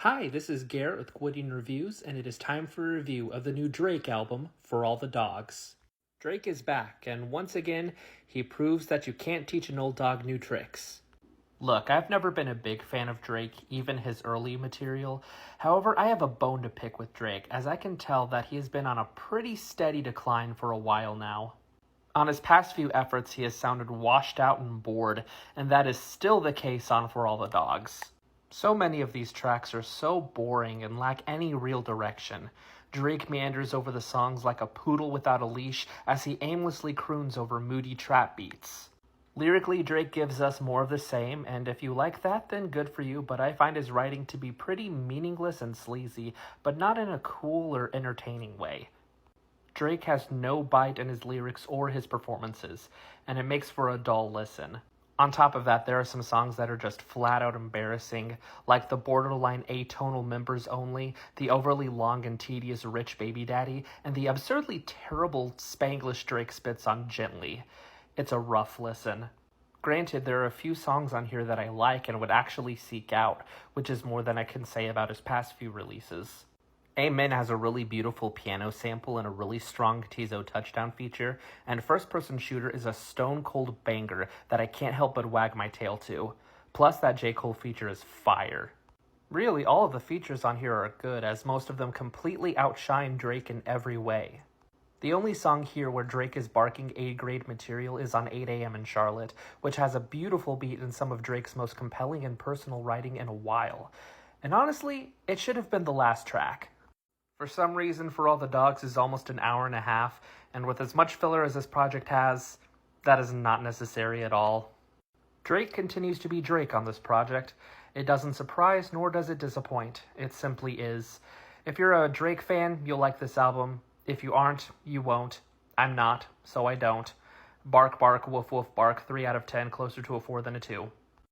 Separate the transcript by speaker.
Speaker 1: Hi, this is Garrett with Quitting Reviews, and it is time for a review of the new Drake album, For All the Dogs. Drake is back, and once again, he proves that you can't teach an old dog new tricks. Look, I've never been a big fan of Drake, even his early material. However, I have a bone to pick with Drake, as I can tell that he has been on a pretty steady decline for a while now. On his past few efforts, he has sounded washed out and bored, and that is still the case on For All the Dogs. So many of these tracks are so boring and lack any real direction. Drake meanders over the songs like a poodle without a leash as he aimlessly croons over moody trap beats. Lyrically, Drake gives us more of the same, and if you like that, then good for you, but I find his writing to be pretty meaningless and sleazy, but not in a cool or entertaining way. Drake has no bite in his lyrics or his performances, and it makes for a dull listen. On top of that, there are some songs that are just flat out embarrassing, like the borderline atonal Members Only, the overly long and tedious Rich Baby Daddy, and the absurdly terrible Spanglish Drake spits on Gently. It's a rough listen. Granted, there are a few songs on here that I like and would actually seek out, which is more than I can say about his past few releases. Amen has a really beautiful piano sample and a really strong Tizo touchdown feature, and First Person Shooter is a stone cold banger that I can't help but wag my tail to. Plus, that J. Cole feature is fire. Really, all of the features on here are good, as most of them completely outshine Drake in every way. The only song here where Drake is barking A-grade material is on 8 AM in Charlotte, which has a beautiful beat and some of Drake's most compelling and personal writing in a while. And honestly, it should have been the last track. For some reason, For All the Dogs is almost an hour and a half, and with as much filler as this project has, that is not necessary at all. Drake continues to be Drake on this project. It doesn't surprise, nor does it disappoint. It simply is. If you're a Drake fan, you'll like this album. If you aren't, you won't. I'm not, so I don't. Bark, bark, woof, woof, bark, 3 out of 10, closer to a 4 than a 2.